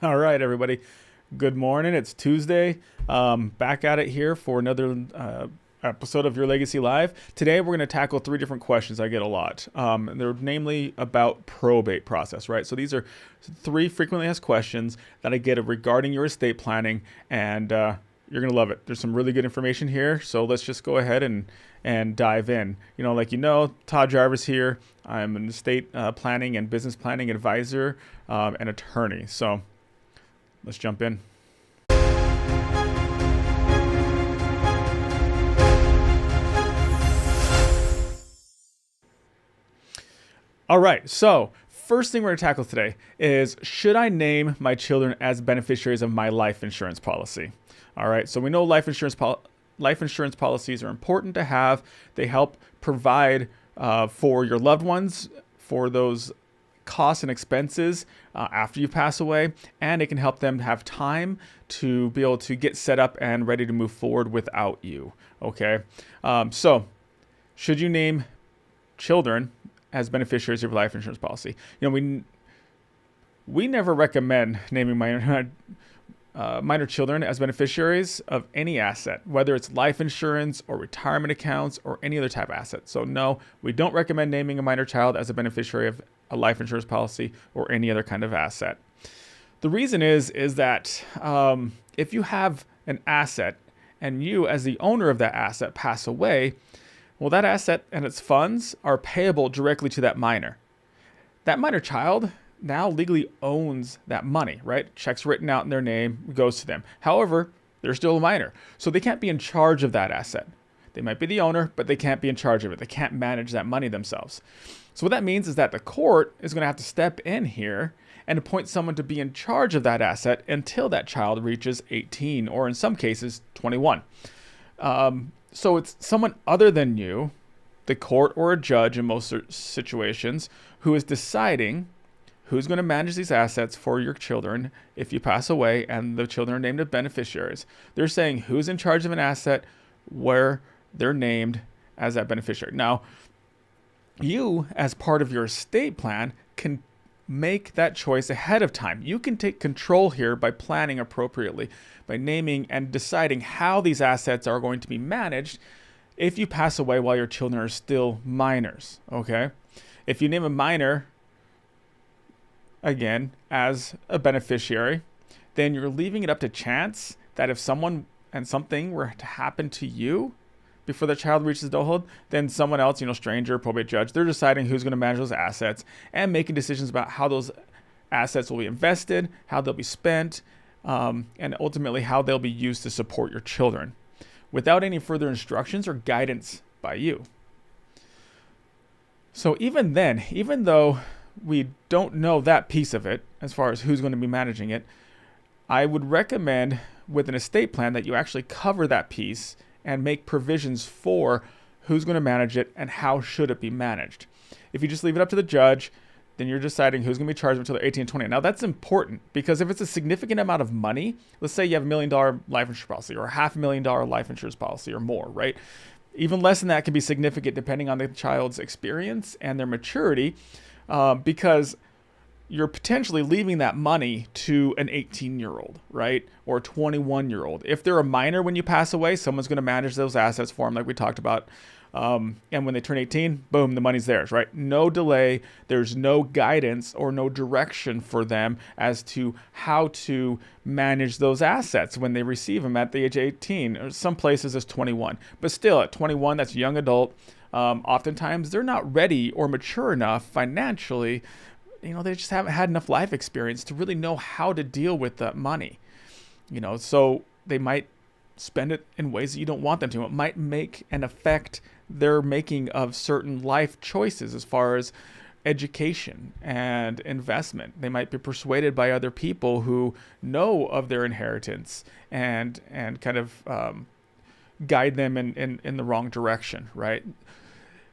All right, everybody. Good morning. It's Tuesday. Back at it here for another episode of Your Legacy Live. Today, we're going to tackle three different questions I get a lot. They're namely about probate process, right? So these are three frequently asked questions that I get regarding your estate planning, and you're going to love it. There's some really good information here. So let's just go ahead and dive in. Todd Jarvis here. I'm an estate planning and business planning advisor and attorney. So let's jump in. All right, so first thing we're going to tackle today is, should I name my children as beneficiaries of my life insurance policy? All right, so we know life insurance policies are important to have. They help provide for your loved ones for those costs and expenses after you pass away, and it can help them have time to be able to get set up and ready to move forward without you. Okay, so should you name children as beneficiaries of your life insurance policy? We never recommend naming minor children as beneficiaries of any asset, whether it's life insurance or retirement accounts or any other type of asset. So no, we don't recommend naming a minor child as a beneficiary of a life insurance policy or any other kind of asset. The reason is that if you have an asset and you as the owner of that asset pass away, well, that asset and its funds are payable directly to that minor. That minor child now legally owns that money, right? Checks written out in their name goes to them. However, they're still a minor, so they can't be in charge of that asset. They might be the owner, but they can't be in charge of it. They can't manage that money themselves. So what that means is that the court is going to have to step in here and appoint someone to be in charge of that asset until that child reaches 18, or in some cases, 21. So it's someone other than you, the court or a judge in most situations, who is deciding who's going to manage these assets for your children if you pass away and the children are named as beneficiaries. They're saying who's in charge of an asset where they're named as that beneficiary. Now, you, as part of your estate plan, can make that choice ahead of time. You can take control here by planning appropriately, by naming and deciding how these assets are going to be managed if you pass away while your children are still minors, okay? If you name a minor, again, as a beneficiary, then you're leaving it up to chance that if someone and something were to happen to you before the child reaches adulthood, then someone else, stranger, probate judge, they're deciding who's going to manage those assets and making decisions about how those assets will be invested, how they'll be spent, and ultimately how they'll be used to support your children without any further instructions or guidance by you. So even then, even though we don't know that piece of it as far as who's going to be managing it, I would recommend with an estate plan that you actually cover that piece and make provisions for who's going to manage it and how should it be managed. If you just leave it up to the judge, then you're deciding who's going to be charged until they're 18 and 20. Now, that's important because if it's a significant amount of money, let's say you have $1 million life insurance policy or $500,000 life insurance policy or more, right? Even less than that can be significant depending on the child's experience and their maturity, because you're potentially leaving that money to an 18-year-old, right? Or a 21-year-old. If they're a minor when you pass away, someone's going to manage those assets for them like we talked about. And when they turn 18, boom, the money's theirs, right? No delay. There's no guidance or no direction for them as to how to manage those assets when they receive them at the age of 18. Or some places it's 21. But still, at 21, that's young adult. Oftentimes, they're not ready or mature enough financially. They just haven't had enough life experience to really know how to deal with that money. So they might spend it in ways that you don't want them to. It might make and affect their making of certain life choices as far as education and investment. They might be persuaded by other people who know of their inheritance and kind of guide them in the wrong direction, right?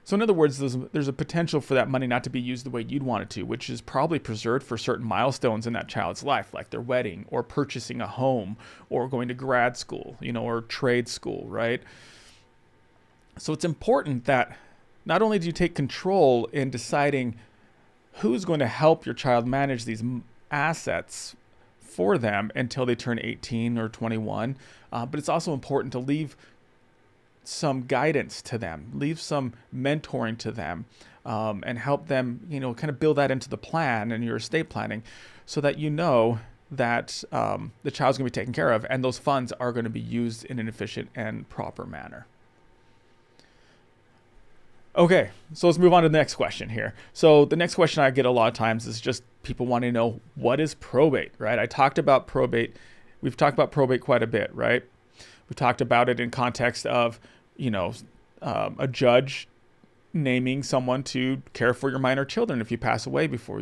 So in other words, there's a potential for that money not to be used the way you'd want it to, which is probably preserved for certain milestones in that child's life, like their wedding or purchasing a home or going to grad school, or trade school, right? So it's important that not only do you take control in deciding who's going to help your child manage these assets for them until they turn 18 or 21. But it's also important to leave some guidance to them, leave some mentoring to them, and help them, kind of build that into the plan and your estate planning so that that the child's going to be taken care of and those funds are going to be used in an efficient and proper manner. Okay, so let's move on to the next question here. So the next question I get a lot of times is just people want to know, what is probate, right? I talked about probate. We've talked about probate quite a bit, right? We talked about it in context of, a judge naming someone to care for your minor children if you pass away before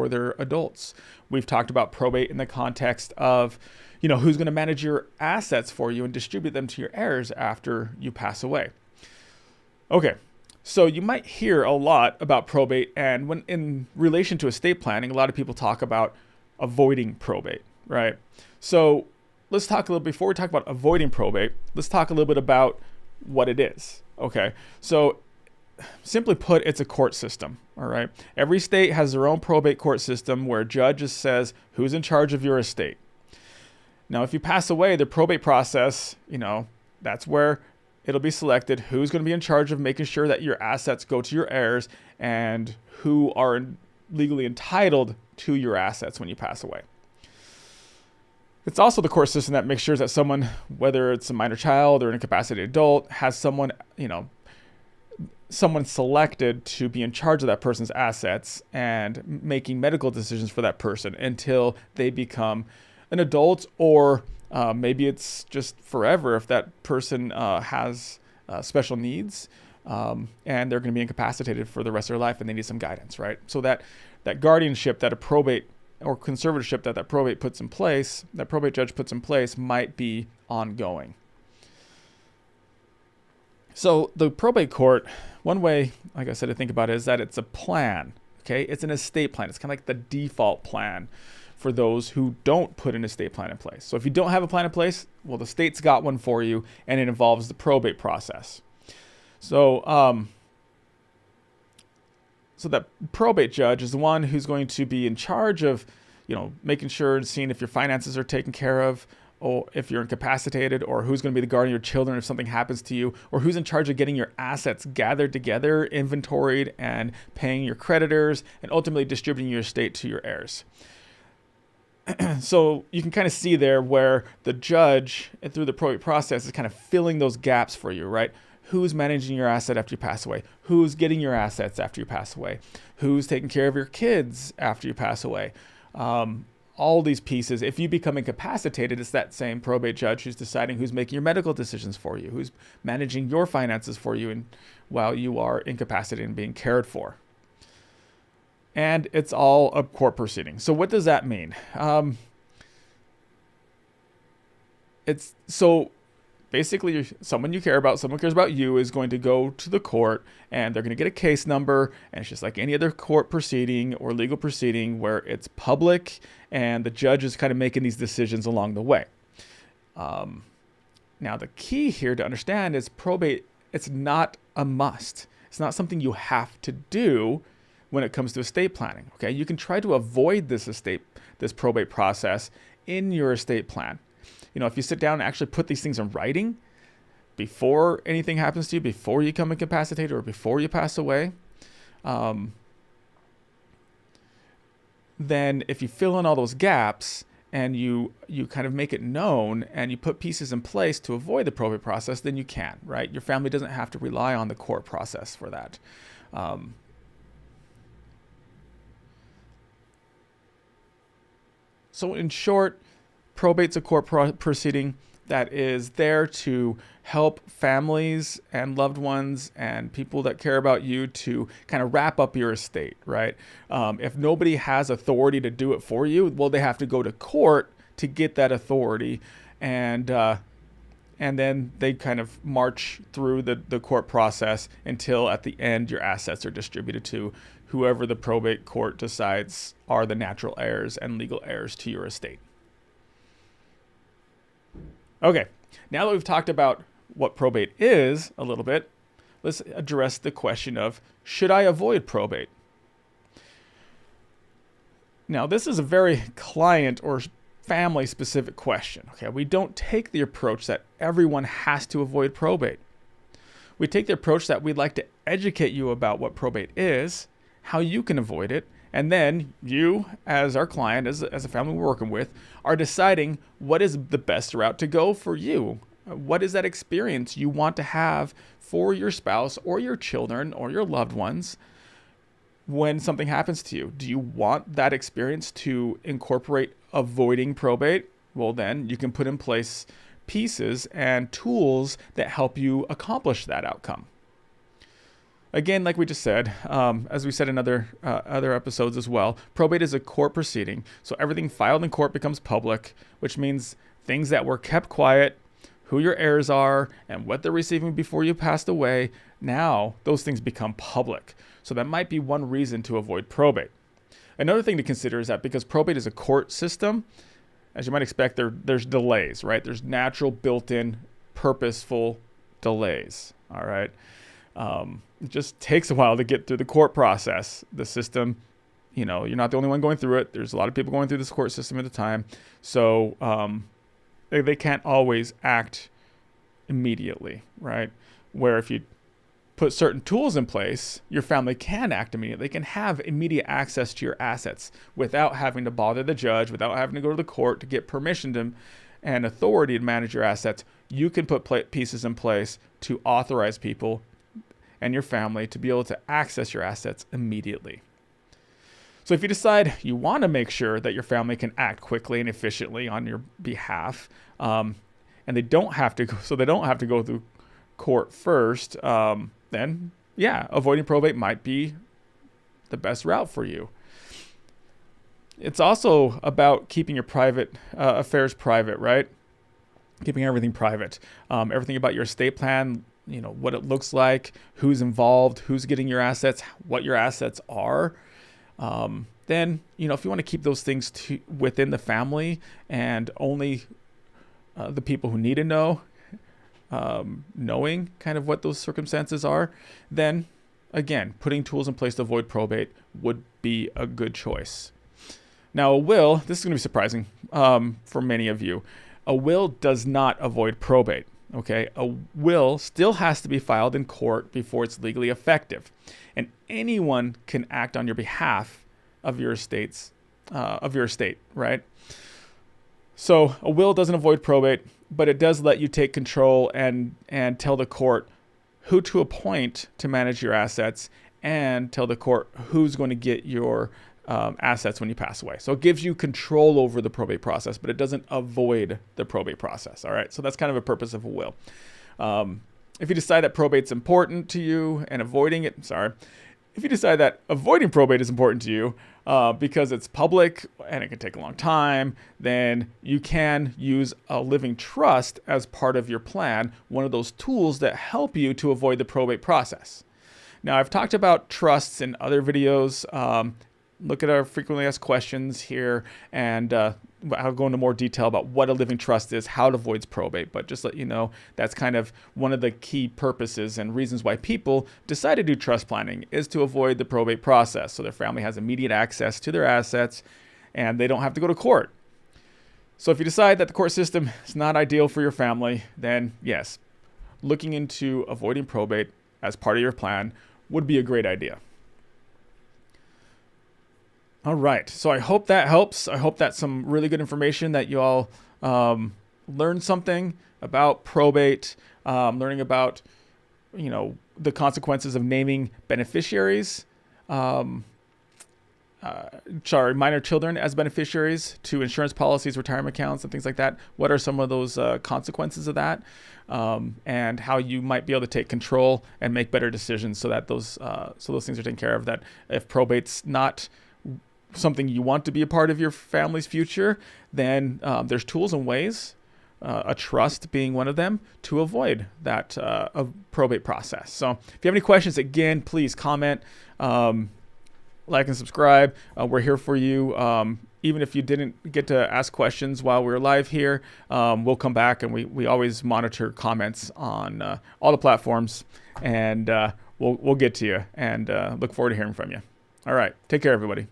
they're adults. We've talked about probate in the context of, who's going to manage your assets for you and distribute them to your heirs after you pass away. Okay, so you might hear a lot about probate, and when in relation to estate planning, a lot of people talk about avoiding probate, right? So let's talk a little, before we talk about avoiding probate, let's talk a little bit about what it is, okay? So simply put, it's a court system, all right? Every state has their own probate court system where a judge says who's in charge of your estate. Now, if you pass away, the probate process, that's where it'll be selected who's going to be in charge of making sure that your assets go to your heirs and who are legally entitled to your assets when you pass away. It's also the court system that makes sure that someone, whether it's a minor child or an incapacitated adult, has someone selected to be in charge of that person's assets and making medical decisions for that person until they become an adult, or maybe it's just forever if that person has special needs and they're going to be incapacitated for the rest of their life and they need some guidance, right? So that guardianship that a probate or conservatorship that probate judge puts in place might be ongoing. So the probate court, one way, like I said, to think about it is that it's a plan, okay? It's an estate plan. It's kind of like the default plan for those who don't put an estate plan in place. So if you don't have a plan in place, well, the state's got one for you, and it involves the probate process. So, so that probate judge is the one who's going to be in charge of, making sure and seeing if your finances are taken care of, or if you're incapacitated, or who's going to be the guardian of your children if something happens to you, or who's in charge of getting your assets gathered together, inventoried, and paying your creditors, and ultimately distributing your estate to your heirs. So you can kind of see there where the judge, through the probate process, is kind of filling those gaps for you, right? Who's managing your asset after you pass away? Who's getting your assets after you pass away? Who's taking care of your kids after you pass away? All these pieces. If you become incapacitated, it's that same probate judge who's deciding who's making your medical decisions for you, who's managing your finances for you and while you are incapacitated and being cared for. And it's all a court proceeding. So what does that mean? It's so basically someone you care about, someone cares about you, is going to go to the court and they're going to get a case number, and it's just like any other court proceeding or legal proceeding where it's public and the judge is kind of making these decisions along the way. Now the key here to understand is probate, it's not a must. It's not something you have to do when it comes to estate planning. Okay, you can try to avoid this probate process in your estate plan. If you sit down and actually put these things in writing before anything happens to you, before you become incapacitated or before you pass away, then if you fill in all those gaps and you kind of make it known and you put pieces in place to avoid the probate process, then you can, right? Your family doesn't have to rely on the court process for that. So in short, probate's a court proceeding that is there to help families and loved ones and people that care about you to kind of wrap up your estate, right? If nobody has authority to do it for you, well, they have to go to court to get that authority, and then they kind of march through the court process until at the end your assets are distributed to whoever the probate court decides are the natural heirs and legal heirs to your estate. Okay, now that we've talked about what probate is a little bit, let's address the question of, should I avoid probate? Now, this is a very client or family specific question. Okay, we don't take the approach that everyone has to avoid probate. We take the approach that we'd like to educate you about what probate is, how you can avoid it, and then you, as our client, as a family we're working with, are deciding what is the best route to go for you. What is that experience you want to have for your spouse or your children or your loved ones when something happens to you? Do you want that experience to incorporate avoiding probate? Well, then you can put in place pieces and tools that help you accomplish that outcome. Again, like we just said, as we said in other episodes as well, probate is a court proceeding. So everything filed in court becomes public, which means things that were kept quiet, who your heirs are, and what they're receiving before you passed away, now those things become public. So that might be one reason to avoid probate. Another thing to consider is that because probate is a court system, as you might expect, there's delays, right? There's natural, built-in, purposeful delays, all right? It just takes a while to get through the court process. The system, you're not the only one going through it. There's a lot of people going through this court system at the time. So they can't always act immediately, right? Where if you put certain tools in place, your family can act immediately. They can have immediate access to your assets without having to bother the judge, without having to go to the court to get permission and authority to manage your assets. You can put pieces in place to authorize people and your family to be able to access your assets immediately. So if you decide you want to make sure that your family can act quickly and efficiently on your behalf, and they don't have to go through court first, then avoiding probate might be the best route for you. It's also about keeping your private affairs private, right? Keeping everything private. Everything about your estate plan, what it looks like, who's involved, who's getting your assets, what your assets are. Then, if you want to keep those things within the family and only the people who need to know, knowing kind of what those circumstances are, then again, putting tools in place to avoid probate would be a good choice. Now, this is going to be surprising for many of you. A will does not avoid probate. Okay, a will still has to be filed in court before it's legally effective, and anyone can act on your behalf of your estate, right? So a will doesn't avoid probate, but it does let you take control and tell the court who to appoint to manage your assets, and tell the court who's going to get your assets when you pass away. So it gives you control over the probate process, but it doesn't avoid the probate process. All right. So that's kind of a purpose of a will. If you decide that probate's important to you and if you decide that avoiding probate is important to you because it's public and it can take a long time, then you can use a living trust as part of your plan, one of those tools that help you to avoid the probate process. Now, I've talked about trusts in other videos. Look at our frequently asked questions here, and I'll go into more detail about what a living trust is, how it avoids probate. But just let you know, that's kind of one of the key purposes and reasons why people decide to do trust planning is to avoid the probate process. So their family has immediate access to their assets and they don't have to go to court. So if you decide that the court system is not ideal for your family, then yes, looking into avoiding probate as part of your plan would be a great idea. All right. So I hope that helps. I hope that's some really good information that you all learned something about probate, learning about, the consequences of naming beneficiaries, minor children as beneficiaries to insurance policies, retirement accounts, and things like that. What are some of those consequences of that, and how you might be able to take control and make better decisions so that those things are taken care of. That if probate's not something you want to be a part of your family's future, then there's tools and ways, a trust being one of them, to avoid that probate process. So if you have any questions, again, please comment, like and subscribe. We're here for you. Even if you didn't get to ask questions while we were live here, we'll come back, and we always monitor comments on all the platforms, and we'll get to you, and look forward to hearing from you. All right. Take care, everybody.